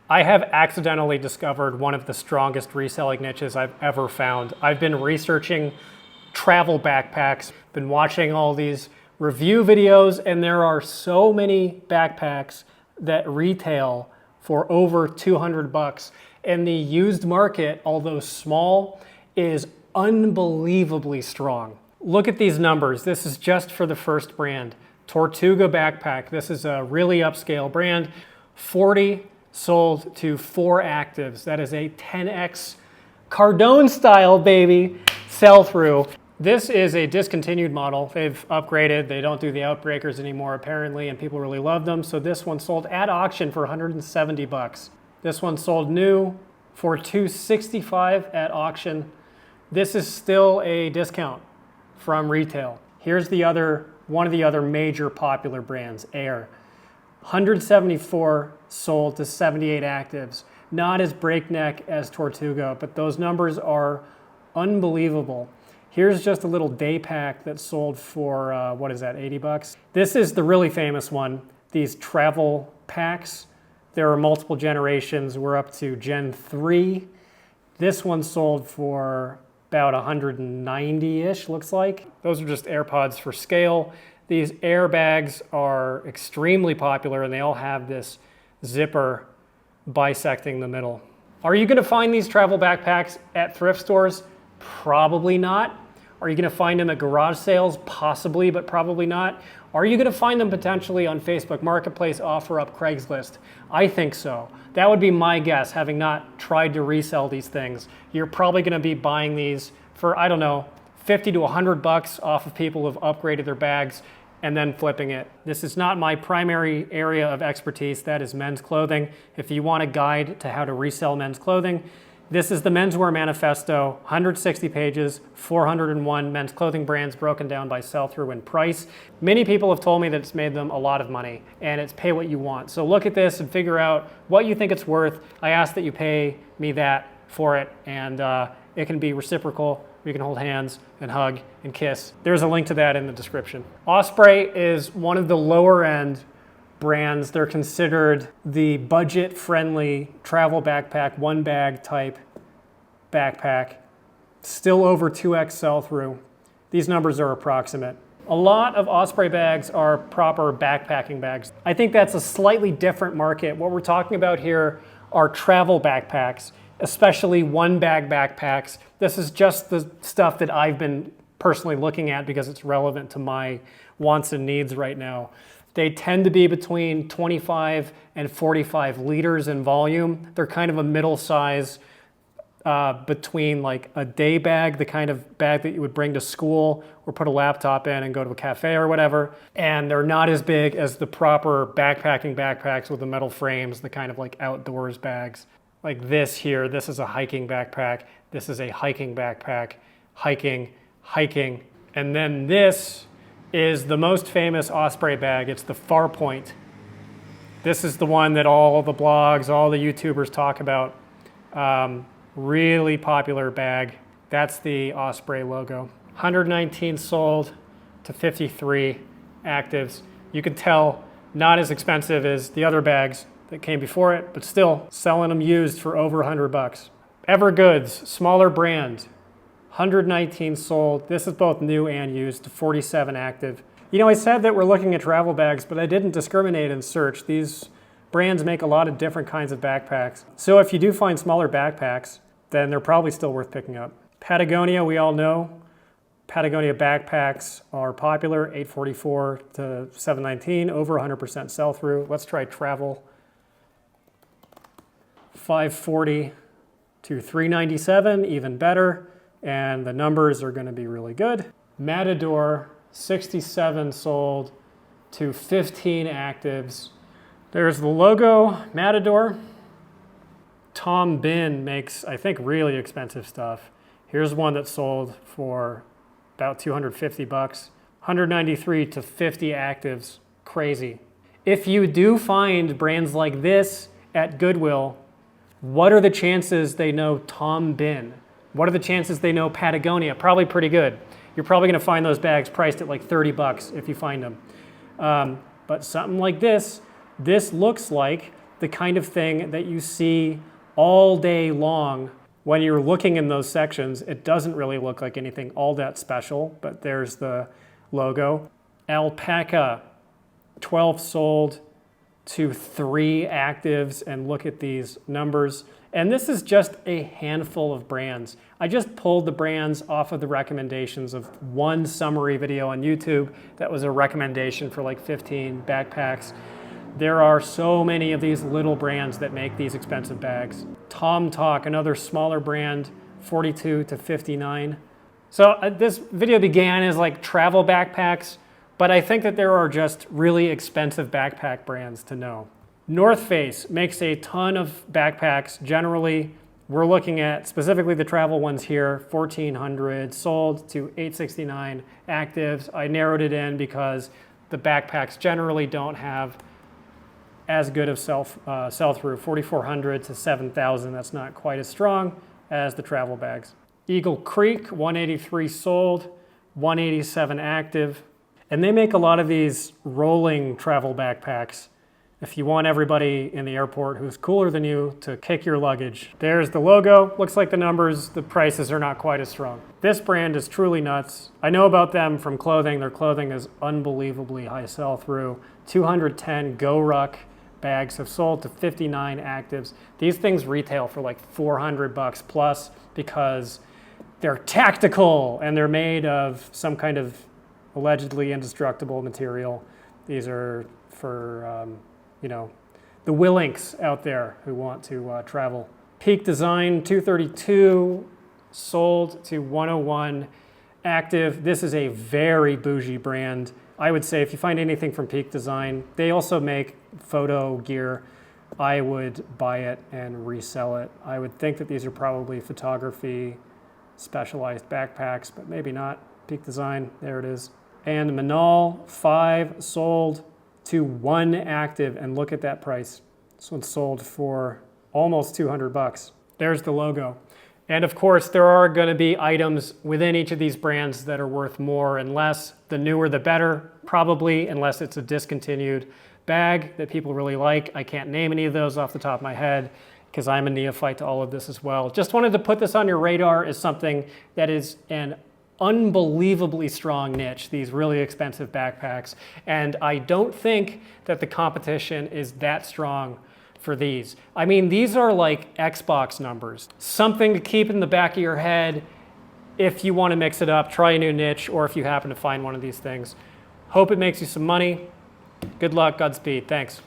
I have accidentally discovered one of the strongest reselling niches I've ever found. I've been researching travel backpacks, been watching all these review videos, and there are so many backpacks that retail for over 200 bucks. And the used market, although small, is unbelievably strong. Look at these numbers. This is just for the first brand, Tortuga backpack. This is a really upscale brand. 40 sold to 4 actives. That is a 10x Cardone style, baby, sell through. This is a discontinued model. They've upgraded. They don't do the Outbreakers anymore apparently, and people really love them. So this one sold at auction for 170 bucks. This one sold new for 265 at auction. This is still a discount from retail. Here's one of the other major popular brands, Air. 174 sold to 78 actives. Not as breakneck as Tortuga, but those numbers are unbelievable. Here's just a little day pack that sold for, what is that, 80 bucks? This is the really famous one, these travel packs. There are multiple generations. We're up to Gen 3. This one sold for about 190-ish, looks like. Those are just AirPods for scale. These airbags are extremely popular, and they all have this zipper bisecting the middle. Are you gonna find these travel backpacks at thrift stores? Probably not. Are you gonna find them at garage sales? Possibly, but probably not. Are you gonna find them potentially on Facebook Marketplace, OfferUp, Craigslist? I think so. That would be my guess, having not tried to resell these things. You're probably gonna be buying these for, I don't know, 50 to 100 bucks off of people who've upgraded their bags and then flipping it. This is not my primary area of expertise. That is men's clothing. If you want a guide to how to resell men's clothing, this is the Menswear Manifesto, 160 pages, 401 men's clothing brands broken down by sell-through and price. Many people have told me that it's made them a lot of money, and it's pay what you want. So look at this and figure out what you think it's worth. I ask that you pay me that for it, and it can be reciprocal. We can hold hands and hug and kiss. There's a link to that in the description. Osprey is one of the lower end brands. They're considered the budget-friendly travel backpack, one bag type backpack. Still over 2x sell-through. These numbers are approximate. A lot of Osprey bags are proper backpacking bags. I think that's a slightly different market. What we're talking about here are travel backpacks, especially one bag backpacks. This is just the stuff that I've been personally looking at because it's relevant to my wants and needs right now. They tend to be between 25 and 45 liters in volume. They're kind of a middle size between like a day bag, the kind of bag that you would bring to school or put a laptop in and go to a cafe or whatever. And they're not as big as the proper backpacking backpacks with the metal frames, the kind of like outdoors bags. Like this here, this is a hiking backpack. This is a hiking backpack, hiking. And then this is the most famous Osprey bag. It's the Farpoint. This is the one that all the blogs, all the YouTubers talk about. Really popular bag. That's the Osprey logo. 119 sold to 53 actives. You can tell not as expensive as the other bags that came before it, but still selling them used for over 100 bucks. Evergoods, smaller brand, 119 sold. This is both new and used to 47 active. You know, I said that we're looking at travel bags, but I didn't discriminate in search. These brands make a lot of different kinds of backpacks. So if you do find smaller backpacks, then they're probably still worth picking up. Patagonia, we all know. Patagonia backpacks are popular, 844 to 719, over 100% sell-through. Let's try travel. 540 to 397, even better. And the numbers are going to be really good. Matador, 67 sold to 15 actives. There's the logo, Matador. Tom Bin makes, I think, really expensive stuff. Here's one that sold for about 250 bucks. 193 to 50 actives, crazy. If you do find brands like this at Goodwill, what are the chances they know Tom Bin? What are the chances they know Patagonia? Probably pretty good. You're probably gonna find those bags priced at like 30 bucks if you find them. But something like this looks like the kind of thing that you see all day long when you're looking in those sections. It doesn't really look like anything all that special, but there's the logo. Alpaca, 12 sold to 3 actives, and look at these numbers. And this is just a handful of brands. I just pulled the brands off of the recommendations of one summary video on YouTube that was a recommendation for like 15 backpacks. There are so many of these little brands that make these expensive bags. Tom Talk, another smaller brand, 42 to 59. So this video began as like travel backpacks, but I think that there are just really expensive backpack brands to know. North Face makes a ton of backpacks. Generally, we're looking at specifically the travel ones here, 1,400 sold to 869 actives. I narrowed it in because the backpacks generally don't have as good of sell-through, 4,400 to 7,000. That's not quite as strong as the travel bags. Eagle Creek, 183 sold, 187 active. And they make a lot of these rolling travel backpacks if you want everybody in the airport who's cooler than you to kick your luggage. There's the logo, looks like the numbers, the prices are not quite as strong. This brand is truly nuts. I know about them from clothing. Their clothing is unbelievably high sell-through. 210 Go Ruck bags have sold to 59 actives. These things retail for like $400 plus because they're tactical and they're made of some kind of allegedly indestructible material. These are for, the Willinks out there who want to travel. Peak Design, 232 sold to 101 active. This is a very bougie brand. I would say if you find anything from Peak Design, they also make photo gear. I would buy it and resell it. I would think that these are probably photography specialized backpacks, but maybe not. Peak Design, there it is. And Manal, 5 sold to 1 active, and look at that price. This one sold for almost $200. There's the logo. And of course, there are going to be items within each of these brands that are worth more and less. The newer, the better, probably, unless it's a discontinued bag that people really like. I can't name any of those off the top of my head because I'm a neophyte to all of this as well. Just wanted to put this on your radar as something that is an unbelievably strong niche, these really expensive backpacks. And I don't think that the competition is that strong for these. I mean, these are like Xbox numbers. Something to keep in the back of your head if you want to mix it up, try a new niche, or if you happen to find one of these things. Hope it makes you some money. Good luck, Godspeed, thanks.